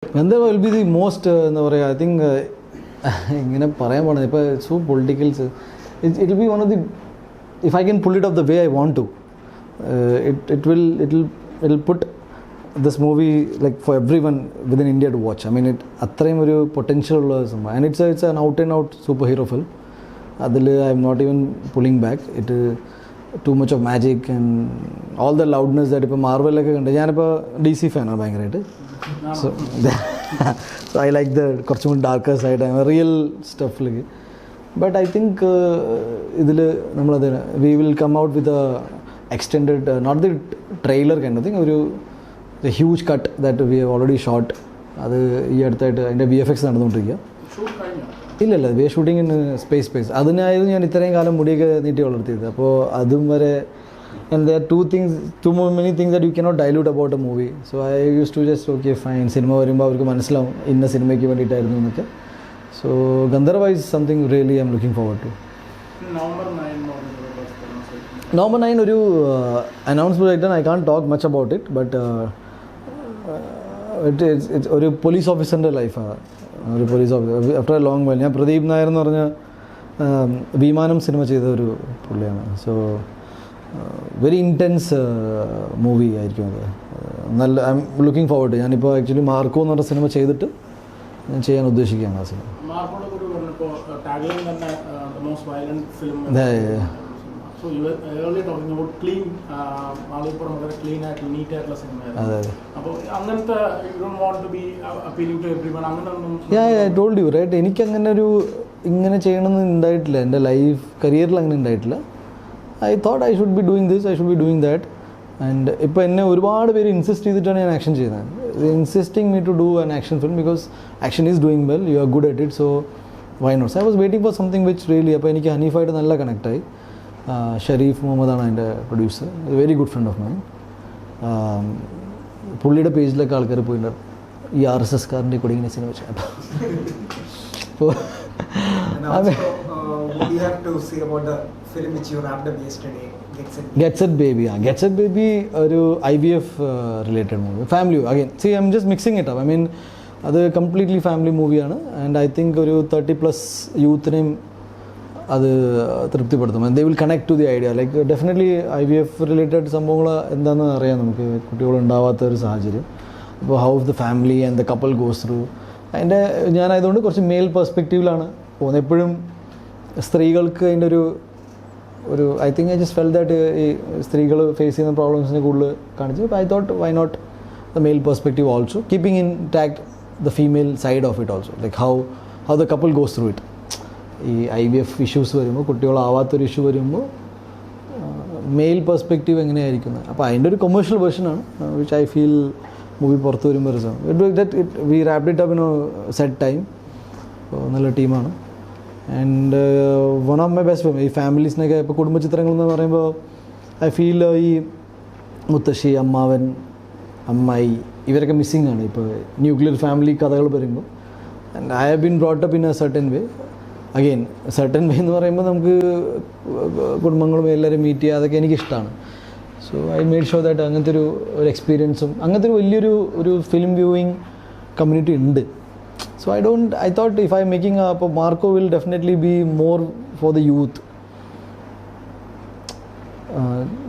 Gandharva will be the most, I think, so political. It will be one of the, if I can pull it off the way I want to, it'll put this movie like for everyone within India to watch. I mean, it atrayum potential, and it's an out and out superhero film. I'm not even pulling back. Too much of magic and all the loudness that Marvel like I'm a DC fan right? So I like the darker side. I'm a real stuff like. But I think we will come out with a extended, not the trailer kind of thing, the huge cut that we have already shot. That's the VFX. We are shooting in space. That's why I am and there are too many things that you cannot dilute about a movie. So I used to just, okay, fine, cinema in the cinema. So Gandharva is something really I'm looking forward to. November 9 announcement, I can't talk much about it, but it's a police officer in life. Police officer. After a long while, Pradeep Nair is Vimanam cinema. So very intense movie. I'm looking forward to it. Actually, Marco is a cinema. Marco is the most violent film. So you were earlier talking about clean, clean and neat cinema. You don't want to be appealing to everyone. Yeah, I told you, right? I thought I should be doing this, I should be doing that. And if I insist on an action, they're insisting me to do an action film because action is doing well, you are good at it, so why not? So I was waiting for something which really, Hanifa is connect. Sharif Mohammed is a producer, a very good friend of mine. Pulled a page like Alkar RSS car and recording in a cinema. What do you have to say about the film which you wrapped up yesterday? Get Set Baby. Get Set Baby is an IVF related movie. Family again. See, I'm just mixing it up. I mean, it's a completely family movie, and I think 30 plus youth name. And they will connect to the idea. Like definitely IVF related sambhavangala endanu ariyam namukku kuttigal undavatha oru sahacharyam. How the family and the couple goes through. And ഞാൻ ആയതുകൊണ്ട് കുറച്ച് mail പെർസ്പെക്റ്റീവിലാണ് പോകുന്നത്. എപ്പോഴും സ്ത്രീകൾക്ക് അതിൻ്റെ ഒരു I think I just felt that ഈ സ്ത്രീകൾ ഫേസ് ചെയ്യുന്ന പ്രോബ്ലംസിനെ കൂടുതൽ കാണിച്ചു. I thought why not the male perspective also keeping intact the female side of it also like how the couple goes through it. ഈ IVF issues വരുമ്പോൾ കുട്ടികളാവാത്തൊരു issue വരുമ്പോൾ മെയിൽ പെർസ്പെക്റ്റീവ് എങ്ങനെയായിരിക്കുന്നത്. അപ്പോൾ അതിൻ്റെ ഒരു കൊമേഴ്ഷ്യൽ വേർഷനാണ് വിച്ച് ഐ ഫീൽ മൂവി പുറത്ത് വരുമ്പോൾ we wrapped it up in set time. നല്ല ടീമാണ് and one of my best film. ഈ ഫാമിലീസിനൊക്കെ ഇപ്പോൾ കുടുംബ ചിത്രങ്ങൾ എന്ന് പറയുമ്പോൾ ഐ ഫീൽ ഈ മുത്തശ്ശി, അമ്മാവൻ, അമ്മായി ഇവരൊക്കെ മിസ്സിംഗ് ആണ് ഇപ്പോൾ ന്യൂക്ലിയർ ഫാമിലി കഥകൾ പറയുമ്പോൾ. And I have been brought up in a certain way. Again certain way എന്ന് പറയുമ്പോൾ നമുക്ക് കുടുംബങ്ങളും എല്ലാവരും മീറ്റ് ചെയ്യുക, അതൊക്കെ എനിക്കിഷ്ടമാണ്. So I made sure that അങ്ങനത്തെ ഒരു എക്സ്പീരിയൻസും അങ്ങനത്തെ ഒരു വലിയൊരു ഫിലിം വ്യൂയിങ് കമ്മ്യൂണിറ്റി ഉണ്ട്. So I thought if I making അപ്പോൾ Marco will definitely be more for the youth.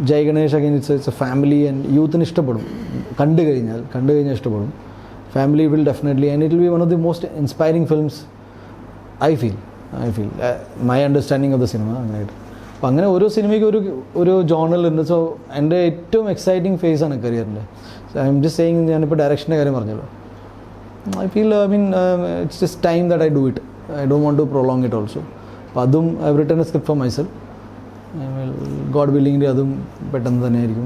Jai Ganesh again it's a family and യൂത്തിന് ഇഷ്ടപ്പെടും. കണ്ടു കഴിഞ്ഞാൽ ഇഷ്ടപ്പെടും. Family will definitely and it will be one of the most inspiring films I feel my understanding of the cinema. അങ്ങനെയായിട്ട് അപ്പോൾ അങ്ങനെ ഓരോ സിനിമയ്ക്ക് ഒരു ജോണലുണ്ട്. സോ എൻ്റെ ഏറ്റവും എക്സൈറ്റിംഗ് ഫേസാണ് കരിയറിൻ്റെ. ഐ എം ജസ്റ്റ് സെയിങ്, ഞാനിപ്പോൾ ഡയറക്ഷൻ്റെ കാര്യം പറഞ്ഞല്ലോ. I feel it's just time that I do it. I don't want to prolong it also. അപ്പോൾ അതും I have written a script for myself. God willingly അതും പെട്ടെന്ന് തന്നെ ആയിരിക്കും.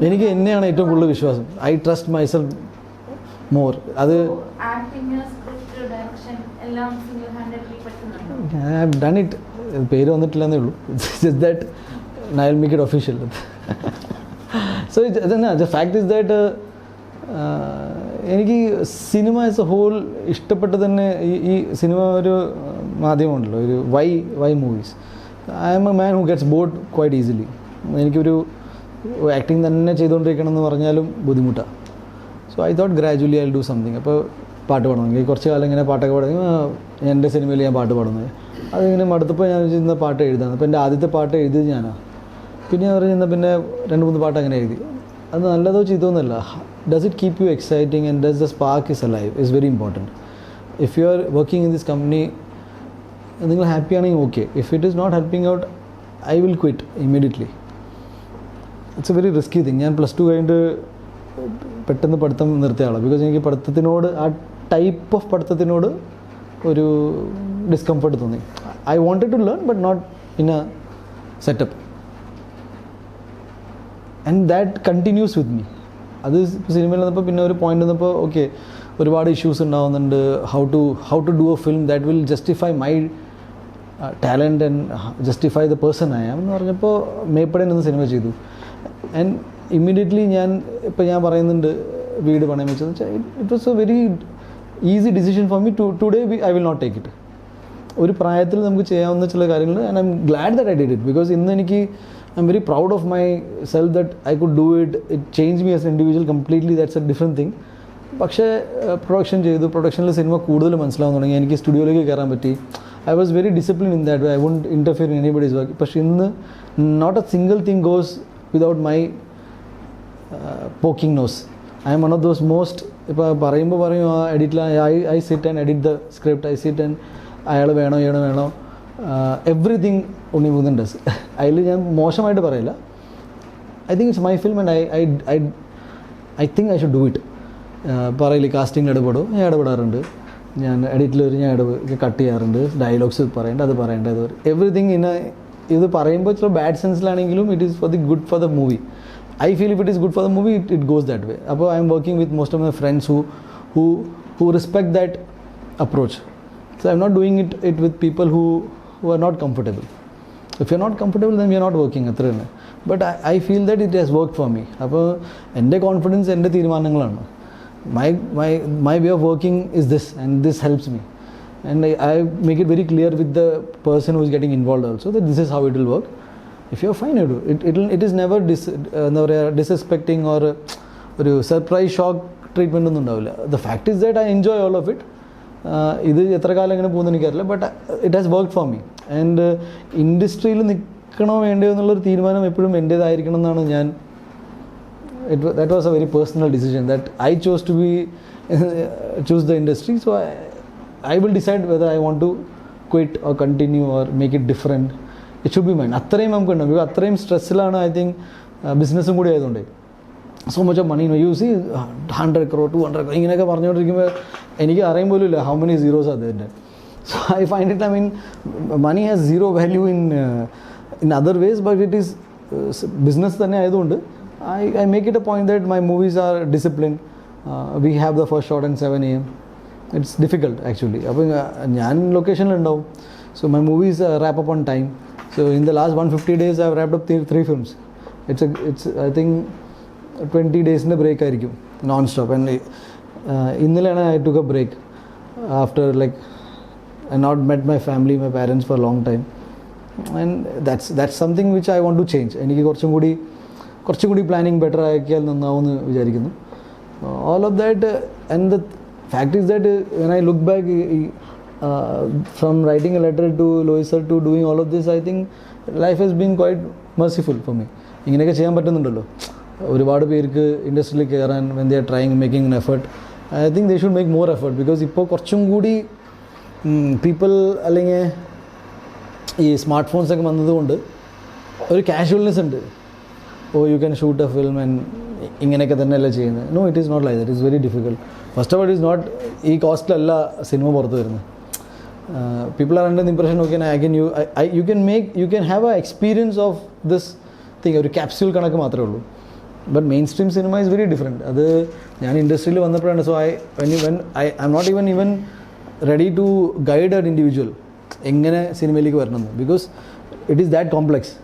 എനിക്ക് എന്നെയാണ് ഏറ്റവും കൂടുതൽ വിശ്വാസം. I trust myself more. അത് I have done it. പേര് വന്നിട്ടില്ലെന്നേ ഉള്ളൂ. Just that I'll make it official. So the fact is that എനിക്ക് സിനിമ ആസ് എ ഹോൾ ഇഷ്ടപ്പെട്ട തന്നെ ഈ സിനിമ ഒരു മാധ്യമമുണ്ടല്ലോ, ഒരു why movies. I am a man who gets bored quite easily. എനിക്കൊരു ആക്ടിങ് തന്നെ ചെയ്തുകൊണ്ടിരിക്കണം എന്ന് പറഞ്ഞാലും ബുദ്ധിമുട്ടാണ്. So I thought gradually I will do something. അപ്പോൾ പാട്ട് പാടണം, എനിക്ക് കുറച്ച് കാലം ഇങ്ങനെ പാട്ടൊക്കെ പാടുന്നത് എൻ്റെ സിനിമയിൽ ഞാൻ പാട്ട് പാടുന്നത്. അതിങ്ങനെ മടുത്തപ്പോൾ ഞാൻ ചെയ്യുന്ന പാട്ട് എഴുതാണ്. അപ്പോൾ എൻ്റെ ആദ്യത്തെ പാട്ട് എഴുതിയത് ഞാനാണ്. പിന്നെ ഞാൻ പറഞ്ഞാൽ പിന്നെ 2-3 പാട്ട് അങ്ങനെ എഴുതി. അത് നല്ലതോ ചെയ്തോന്നല്ല, does it keep you exciting and does the spark is alive is very important. If you are working in this company നിങ്ങൾ ഹാപ്പി ആണെങ്കിൽ okay. If it is not helping out I will quit immediately. It's a very risky thing. ഞാൻ +2 കഴിഞ്ഞിട്ട് പെട്ടെന്ന് പഠിത്തം നിർത്തിയ ആളാണ്. Because എനിക്ക് പഠിത്തത്തിനോട്, ആ ടൈപ്പ് ഓഫ് പഠിത്തത്തിനോട് ഒരു ഡിസ്കംഫർട്ട് തോന്നി. I wanted to learn but not in a setup and that continues with me. അത് സിനിമയിൽ വന്നപ്പോൾ പിന്നെ ഒരു പോയിന്റ് വന്നപ്പോൾ ഓക്കെ, ഒരുപാട് ഇഷ്യൂസ് ഉണ്ടാവുന്നുണ്ട്. How to do a film that will justify my talent and justify the person I am എന്ന് പറഞ്ഞപ്പോൾ മേപ്പടൻ എന്ന സിനിമ ചെയ്തു. ആൻഡ് ഇമ്മീഡിയറ്റ്ലി ഞാൻ പറയുന്നുണ്ട് വീട് പണയം വെച്ചതെന്ന് വെച്ചാൽ it was a very easy decision for me. Today I will not take it. ഒരു പ്രായത്തിൽ നമുക്ക് ചെയ്യാവുന്ന ചില കാര്യങ്ങൾ and I am glad that I did it. Because ഇന്ന് എനിക്ക് I am very proud of myself that I could do it. It change me as an individual completely. That's a different thing. പക്ഷേ production ചെയ്തു, പ്രൊഡക്ഷനിൽ cinema കൂടുതൽ മനസ്സിലാവാൻ തുടങ്ങി, എനിക്ക് സ്റ്റുഡിയോയിലേക്ക് കയറാൻ പറ്റി. I was very discipline in that way. I won't interfere in anybody's work. പക്ഷേ ഇന്ന് not a single thing goes without my poking nose. I'm one of those most. ഇപ്പോൾ പറയുമ്പോൾ പറയും ആ എഡിറ്റിൽ I sit and edit the script. I sit and അയാൾ വേണോ everything Unni Mukundan does. അതിൽ ഞാൻ മോശമായിട്ട് പറയില്ല. I think it's my film and I think I should do it. പറയില്ല കാസ്റ്റിംഗ് ഇടപെടും, ഞാൻ ഇടപെടാറുണ്ട്. ഞാൻ എഡിറ്റിൽ വരും, ഞാൻ കട്ട് ചെയ്യാറുണ്ട്. ഡയലോഗ്സ് പറയേണ്ടത്, അത് പറയേണ്ടത്, എവറിതിങ് ഇത് പറയുമ്പോൾ ചില ബാഡ് സെൻസിലാണെങ്കിലും it is for the good for the movie. I feel if it is good for the movie, it goes that way. അപ്പോൾ I am working with most of my friends who respect that approach. So I am not doing it with people who are not comfortable. If you are not comfortable, then we are not working അത്ര തന്നെ. But I feel that it has worked for me. അപ്പോൾ എൻ്റെ confidence എൻ്റെ തീരുമാനങ്ങളാണ്. My way of working is this and this helps me. And I make it very clear with the person who is getting involved also that this is how it will work. If you are fine, you do. It is never disrespecting or ഒരു surprise shock treatment ഒന്നും ഉണ്ടാവില്ല. The fact is that I enjoy all of it. ഇത് എത്ര കാലം ഇങ്ങനെ പോകുന്നു എനിക്കറിയില്ല. But it has work for me. And ഇൻഡസ്ട്രിയിൽ നിൽക്കണോ വേണ്ടയോ എന്നുള്ളൊരു തീരുമാനം എപ്പോഴും എൻ്റേതായിരിക്കണം എന്നാണ് ഞാൻ. That was a very personal decision that I choose the industry. So I will decide whether I want to quit or continue or make it different. It should be mind. അത്രയും നമുക്ക് ഉണ്ടാവും. ബിക്കോസ് അത്രയും സ്ട്രെസ്സിലാണ് I think ബിസിനസ്സും കൂടി ആയതുകൊണ്ട്. So much of money you see 100 crore 200 crore ഇങ്ങനെയൊക്കെ പറഞ്ഞുകൊണ്ടിരിക്കുമ്പോൾ എനിക്ക് അറിയാൻ പോലും ഇല്ല how many zeros are there. So I find it, I mean money has zero value in other ways. But it is business തന്നെ ആയതുകൊണ്ട് I make it a point that my movies are discipline. We have the first shot at 7 AM. It's difficult actually. അപ്പോൾ ഞാൻ ലൊക്കേഷനിലുണ്ടാവും. So my movies wrap up on time. So in the last 150 days I have wrapped up 3 films. It's I think 20 days in a break ആയിരിക്കും non-stop. And ഇന്നലെയാണ് I took a break after like I not met my family, my parents for a long time. And that's something which I want to change. എനിക്ക് കുറച്ചും കൂടി planning better ആക്കിയാൽ നന്നാവുമെന്ന് വിചാരിക്കുന്നു. All of that and the fact is that when I look back, from writing a letter to Lois sir to doing all of this, I think life has been quite merciful for me. ഇങ്ങനെയൊക്കെ ചെയ്യാൻ പറ്റുന്നുണ്ടല്ലോ ഒരുപാട് പേർക്ക് ഇൻഡസ്ട്രിയിൽ കയറാൻ. when they are trying making an effort, I think they should make more effort. because ഇപ്പോൾ കുറച്ചും കൂടി people അല്ലെങ്കിൽ ഈ സ്മാർട്ട് ഫോൺസൊക്കെ വന്നതുകൊണ്ട് ഒരു കാഷ്വൽനെസ് ഉണ്ട്. You can shoot a film and ഇങ്ങനെയൊക്കെ തന്നെയല്ല ചെയ്യുന്നത്. No, it is not like that. It's very difficult. First of all it is not ഈ കോസ്റ്റിലല്ല സിനിമ പുറത്ത് വരുന്നത്. People are under the impression, okay, you can have an experience of this thing, ഒരു capsule കണക്ക് മാത്രമേ ഉള്ളൂ. But mainstream cinema is very different. അത് ഞാൻ ഇൻഡസ്ട്രിയിൽ വന്നപ്പോഴാണ്. So I am not even ready to guide an individual എങ്ങനെ സിനിമയിലേക്ക് വരണമെന്ന്. Because it is that complex.